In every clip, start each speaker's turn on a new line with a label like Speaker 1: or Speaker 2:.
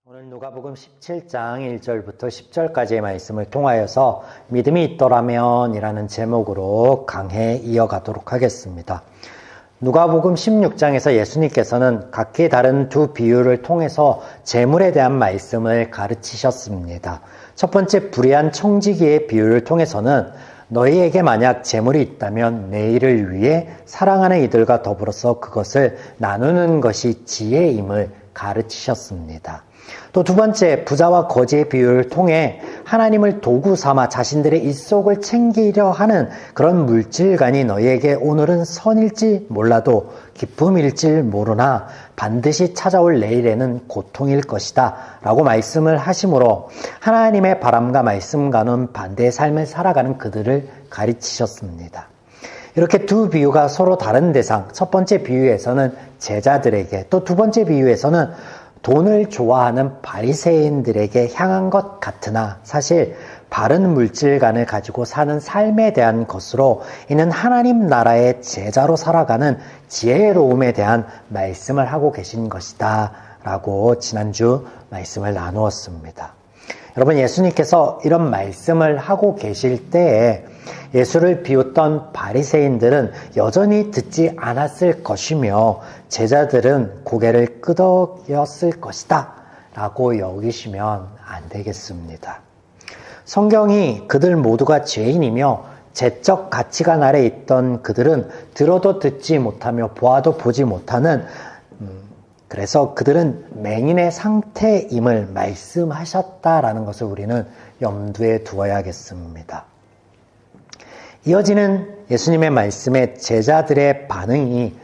Speaker 1: 오늘 누가복음 17장 1절부터 10절까지의 말씀을 통하여서 믿음이 있더라면 이라는 제목으로 강해 이어가도록 하겠습니다. 누가복음 16장에서 예수님께서는 각기 다른 두 비유를 통해서 재물에 대한 말씀을 가르치셨습니다. 첫 번째 불의한 청지기의 비유를 통해서는 너희에게 만약 재물이 있다면 내일을 위해 사랑하는 이들과 더불어서 그것을 나누는 것이 지혜임을 가르치셨습니다. 또 두 번째 부자와 거지의 비유를 통해 하나님을 도구 삼아 자신들의 입속을 챙기려 하는 그런 물질관이 너희에게 오늘은 선일지 몰라도 기쁨일지 모르나 반드시 찾아올 내일에는 고통일 것이다 라고 말씀을 하심으로 하나님의 바람과 말씀과는 반대의 삶을 살아가는 그들을 가르치셨습니다. 이렇게 두 비유가 서로 다른 대상, 첫 번째 비유에서는 제자들에게, 또 두 번째 비유에서는 돈을 좋아하는 바리새인들에게 향한 것 같으나 사실 바른 물질관을 가지고 사는 삶에 대한 것으로 이는 하나님 나라의 제자로 살아가는 지혜로움에 대한 말씀을 하고 계신 것이다 라고 지난주 말씀을 나누었습니다. 여러분, 예수님께서 이런 말씀을 하고 계실 때에 예수를 비웃던 바리새인들은 여전히 듣지 않았을 것이며 제자들은 고개를 끄덕였을 것이다 라고 여기시면 안 되겠습니다. 성경이 그들 모두가 죄인이며 죄적 가치관 아래 있던 그들은 들어도 듣지 못하며 보아도 보지 못하는 그래서 그들은 맹인의 상태임을 말씀하셨다라는 것을 우리는 염두에 두어야겠습니다. 이어지는 예수님의 말씀에 제자들의 반응이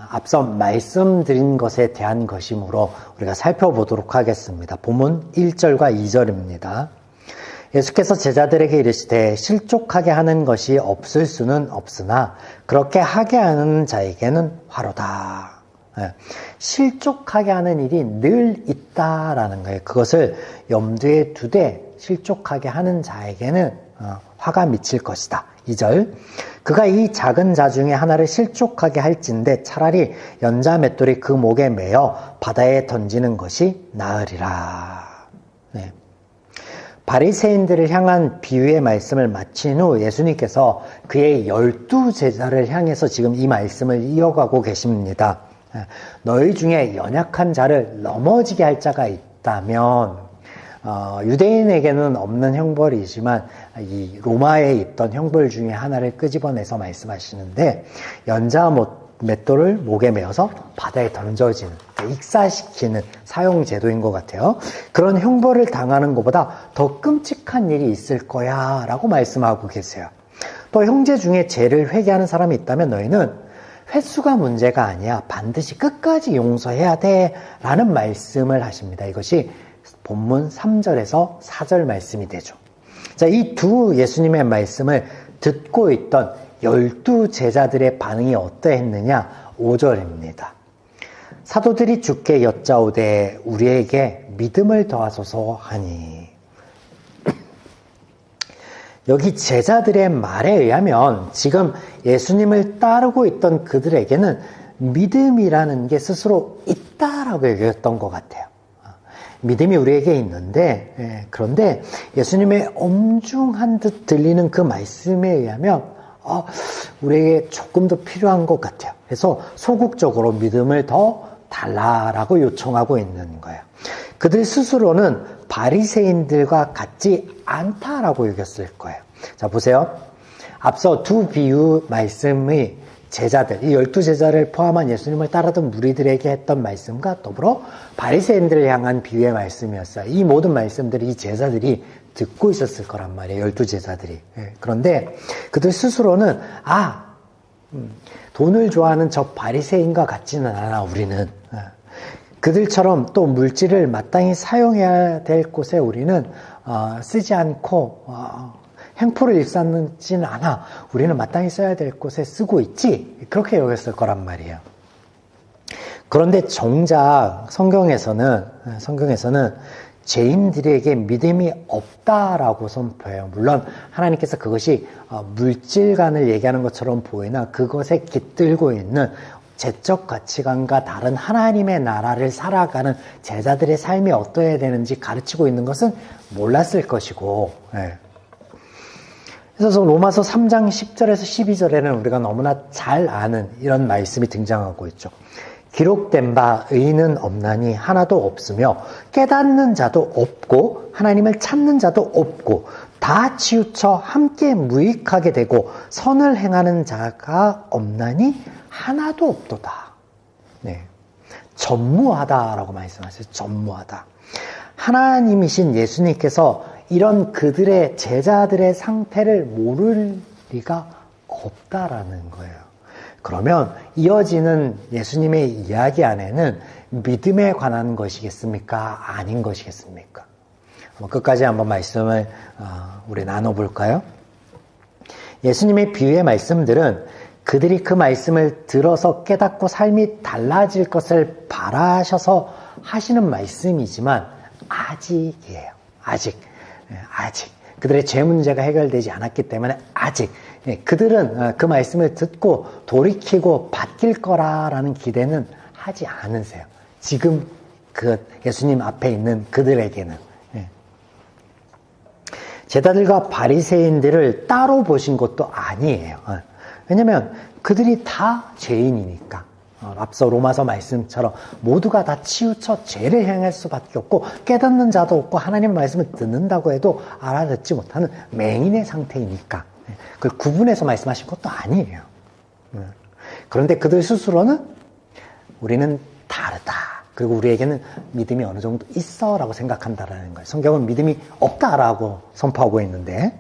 Speaker 1: 앞서 말씀드린 것에 대한 것이므로 우리가 살펴보도록 하겠습니다. 본문 1절과 2절입니다. 예수께서 제자들에게 이르시되 실족하게 하는 것이 없을 수는 없으나 그렇게 하게 하는 자에게는 화로다. 실족하게 하는 일이 늘 있다라는 거예요. 그것을 염두에 두되 실족하게 하는 자에게는 화가 미칠 것이다. 2절 그가 이 작은 자 중에 하나를 실족하게 할진대 차라리 연자 맷돌이 그 목에 매어 바다에 던지는 것이 나으리라. 네. 바리새인들을 향한 비유의 말씀을 마친 후 예수님께서 그의 12제자를 향해서 지금 이 말씀을 이어가고 계십니다. 너희 중에 연약한 자를 넘어지게 할 자가 있다면 유대인에게는 없는 형벌이지만 이 로마에 있던 형벌 중에 하나를 끄집어내서 말씀하시는데 연자 맷돌을 목에 메어서 바다에 던져지는, 익사시키는 사용 제도인 것 같아요. 그런 형벌을 당하는 것보다 더 끔찍한 일이 있을 거야 라고 말씀하고 계세요. 또 형제 중에 죄를 회개하는 사람이 있다면 너희는 횟수가 문제가 아니야. 반드시 끝까지 용서해야 돼. 라는 말씀을 하십니다. 이것이 본문 3절에서 4절 말씀이 되죠. 자, 이 두 예수님의 말씀을 듣고 있던 12제자들의 반응이 어떠했느냐? 5절입니다. 사도들이 주께 여짜오되 우리에게 믿음을 더하소서 하니. 여기 제자들의 말에 의하면 지금 예수님을 따르고 있던 그들에게는 믿음이라는 게 스스로 있다라고 얘기했던 것 같아요. 믿음이 우리에게 있는데 그런데 예수님의 엄중한 듯 들리는 그 말씀에 의하면 우리에게 조금 더 필요한 것 같아요. 그래서 소극적으로 믿음을 더 달라라고 요청하고 있는 거예요. 그들 스스로는 바리새인들과 같지 않다라고 여겼을 거예요. 자, 보세요. 앞서 두 비유 말씀의 제자들, 이 12제자를 포함한 예수님을 따르던 무리들에게 했던 말씀과 더불어 바리새인들을 향한 비유의 말씀이었어요. 이 모든 말씀들이 이 제자들이 듣고 있었을 거란 말이에요. 12제자들이. 그런데 그들 스스로는 돈을 좋아하는 저 바리새인과 같지는 않아 우리는. 그들처럼 또 물질을 마땅히 사용해야 될 곳에 우리는 쓰지 않고 행포를 일삼지는 않아. 우리는 마땅히 써야 될 곳에 쓰고 있지. 그렇게 여겼을 거란 말이에요. 그런데 정작 성경에서는 죄인들에게 믿음이 없다라고 선포해요. 물론 하나님께서 그것이 물질관을 얘기하는 것처럼 보이나 그것에 깃들고 있는 제적 가치관과 다른 하나님의 나라를 살아가는 제자들의 삶이 어떠해야 되는지 가르치고 있는 것은 몰랐을 것이고, 그래서 로마서 3장 10절에서 12절에는 우리가 너무나 잘 아는 이런 말씀이 등장하고 있죠. 기록된 바 의인은 없나니 하나도 없으며 깨닫는 자도 없고 하나님을 찾는 자도 없고 다 치우쳐 함께 무익하게 되고 선을 행하는 자가 없나니 하나도 없도다. 네. 전무하다라고 말씀하세요. 전무하다. 하나님이신 예수님께서 이런 그들의 제자들의 상태를 모를 리가 없다라는 거예요. 그러면 이어지는 예수님의 이야기 안에는 믿음에 관한 것이겠습니까? 아닌 것이겠습니까? 끝까지 한번 말씀을 우리 나눠볼까요? 예수님의 비유의 말씀들은 그들이 그 말씀을 들어서 깨닫고 삶이 달라질 것을 바라셔서 하시는 말씀이지만 아직이에요. 아직. 그들의 죄 문제가 해결되지 않았기 때문에 아직 그들은 그 말씀을 듣고 돌이키고 바뀔 거라는 기대는 하지 않으세요. 지금 그 예수님 앞에 있는 그들에게는. 제자들과 바리새인들을 따로 보신 것도 아니에요. 왜냐하면 그들이 다 죄인이니까. 앞서 로마서 말씀처럼 모두가 다 치우쳐 죄를 행할 수밖에 없고 깨닫는 자도 없고 하나님의 말씀을 듣는다고 해도 알아듣지 못하는 맹인의 상태이니까 그걸 구분해서 말씀하신 것도 아니에요. 그런데 그들 스스로는 우리는 다르다. 그리고 우리에게는 믿음이 어느 정도 있어 라고 생각한다라는 거예요. 성경은 믿음이 없다라고 선포하고 있는데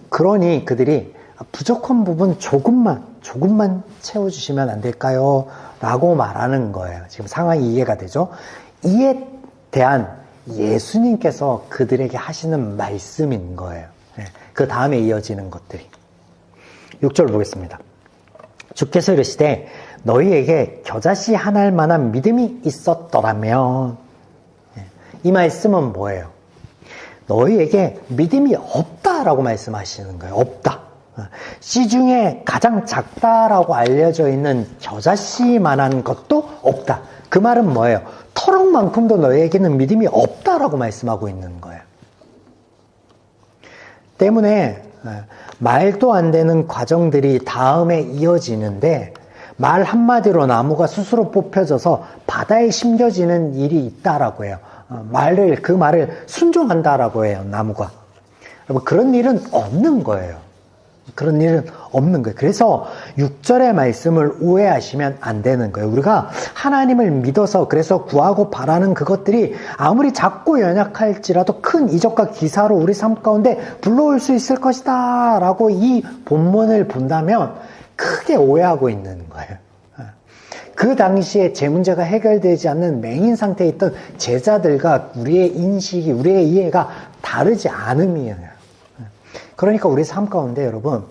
Speaker 1: 그러니 그들이 부족한 부분 조금만 채워주시면 안 될까요? 라고 말하는 거예요. 지금 상황이 이해가 되죠? 이에 대한 예수님께서 그들에게 하시는 말씀인 거예요. 그 다음에 이어지는 것들이. 6절 보겠습니다. 주께서 이르시되 너희에게 겨자씨 하나일 만한 믿음이 있었더라면 이 말씀은 뭐예요? 너희에게 믿음이 없다라고 말씀하시는 거예요. 없다. 씨 중에 가장 작다라고 알려져 있는 겨자씨만한 것도 없다. 그 말은 뭐예요? 터럭만큼도 너희에게는 믿음이 없다라고 말씀하고 있는 거예요. 때문에 말도 안 되는 과정들이 다음에 이어지는데 말 한마디로 나무가 스스로 뽑혀져서 바다에 심겨지는 일이 있다라고 해요. 그 말을 순종한다라고 해요. 나무가. 여러분 그런 일은 없는 거예요. 그런 일은 없는 거예요. 그래서 6절의 말씀을 오해하시면 안 되는 거예요. 우리가 하나님을 믿어서 그래서 구하고 바라는 그것들이 아무리 작고 연약할지라도 큰 이적과 기사로 우리 삶 가운데 불러올 수 있을 것이다 라고 이 본문을 본다면 크게 오해하고 있는 거예요. 그 당시에 제 문제가 해결되지 않는 맹인 상태에 있던 제자들과 우리의 인식이, 우리의 이해가 다르지 않음이에요. 그러니까 우리 삶 가운데 여러분,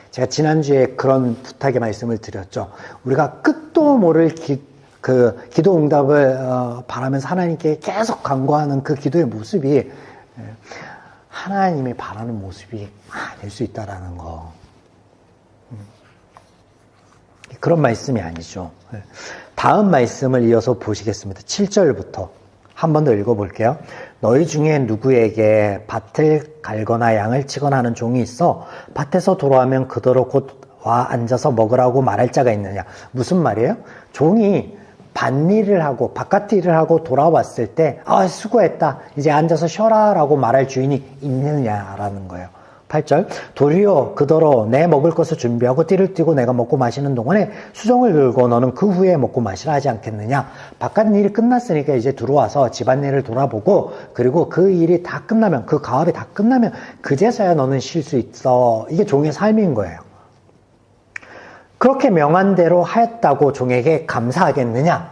Speaker 1: 제가 지난주에 그런 부탁의 말씀을 드렸죠. 우리가 끝도 모를 기도 응답을 바라면서 하나님께 계속 간구하는 그 기도의 모습이 하나님이 바라는 모습이 아닐 수 있다라는 거. 그런 말씀이 아니죠. 다음 말씀을 이어서 보시겠습니다. 7절부터 한 번 더 읽어볼게요. 너희 중에 누구에게 밭을 갈거나 양을 치거나 하는 종이 있어 밭에서 돌아오면 그대로 곧 와 앉아서 먹으라고 말할 자가 있느냐. 무슨 말이에요? 종이 밭일을 하고 바깥 일을 하고 돌아왔을 때 수고했다 이제 앉아서 쉬어라 라고 말할 주인이 있느냐라는 거예요. 8절 도리어 그더러 내 먹을 것을 준비하고 띠를 띠고 내가 먹고 마시는 동안에 수정을 들고 너는 그 후에 먹고 마시라 하지 않겠느냐. 바깥 일이 끝났으니까 이제 들어와서 집안일을 돌아보고 그리고 그 일이 다 끝나면 그 가업이 다 끝나면 그제서야 너는 쉴 수 있어. 이게 종의 삶인 거예요. 그렇게 명한 대로 하였다고 종에게 감사하겠느냐.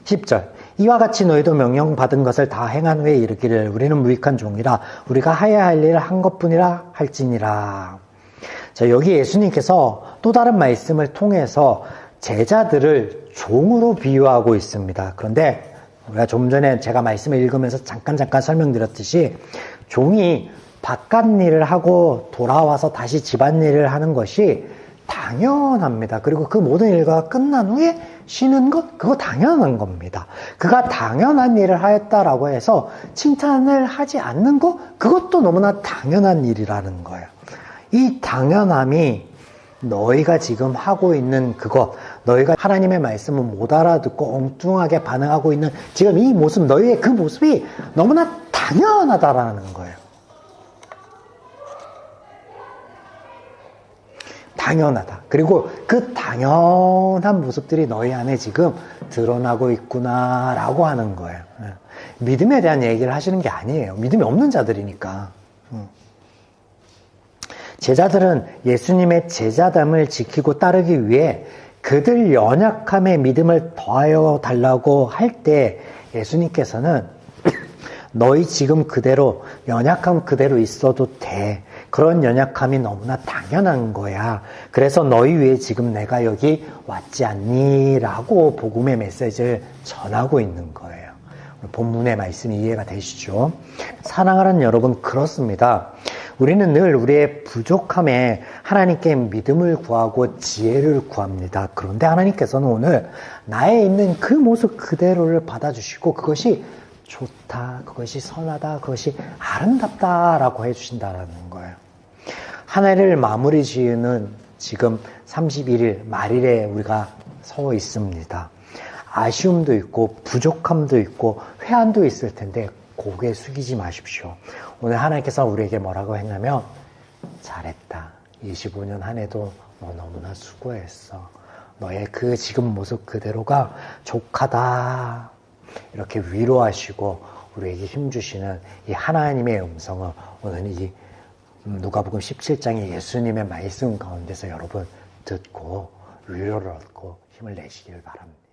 Speaker 1: 10절 이와 같이 너희도 명령받은 것을 다 행한 후에 이르기를 우리는 무익한 종이라 우리가 하여야 할 일을 한 것뿐이라 할지니라. 자, 여기 예수님께서 또 다른 말씀을 통해서 제자들을 종으로 비유하고 있습니다. 그런데 우리가 좀 전에 제가 말씀을 읽으면서 잠깐 설명드렸듯이 종이 바깥 일을 하고 돌아와서 다시 집안일을 하는 것이 당연합니다. 그리고 그 모든 일과가 끝난 후에 쉬는 것, 그거 당연한 겁니다. 그가 당연한 일을 하였다라고 해서 칭찬을 하지 않는 것, 그것도 너무나 당연한 일이라는 거예요. 이 당연함이 너희가 지금 하고 있는 그것, 너희가 하나님의 말씀을 못 알아듣고 엉뚱하게 반응하고 있는 지금 이 모습, 너희의 그 모습이 너무나 당연하다라는 거예요. 당연하다. 그리고 그 당연한 모습들이 너희 안에 지금 드러나고 있구나라고 하는 거예요. 믿음에 대한 얘기를 하시는 게 아니에요. 믿음이 없는 자들이니까. 제자들은 예수님의 제자됨을 지키고 따르기 위해 그들 연약함에 믿음을 더하여 달라고 할 때 예수님께서는 너희 지금 그대로 연약함 그대로 있어도 돼. 그런 연약함이 너무나 당연한 거야. 그래서 너희 위해 지금 내가 여기 왔지 않니? 라고 복음의 메시지를 전하고 있는 거예요. 본문의 말씀이 이해가 되시죠? 사랑하는 여러분, 그렇습니다. 우리는 늘 우리의 부족함에 하나님께 믿음을 구하고 지혜를 구합니다. 그런데 하나님께서는 오늘 나에 있는 그 모습 그대로를 받아주시고 그것이 좋다, 그것이 선하다, 그것이 아름답다라고 해주신다라는 거예요. 한 해를 마무리 지으는 지금 31일 말일에 우리가 서 있습니다. 아쉬움도 있고 부족함도 있고 회한도 있을 텐데 고개 숙이지 마십시오. 오늘 하나님께서 우리에게 뭐라고 했냐면 잘했다. 25년 한 해도 너 너무나 수고했어. 너의 그 지금 모습 그대로가 족하다. 이렇게 위로하시고 우리에게 힘주시는 이 하나님의 음성을 오늘 이 누가복음 17장의 예수님의 말씀 가운데서 여러분 듣고 위로를 얻고 힘을 내시길 바랍니다.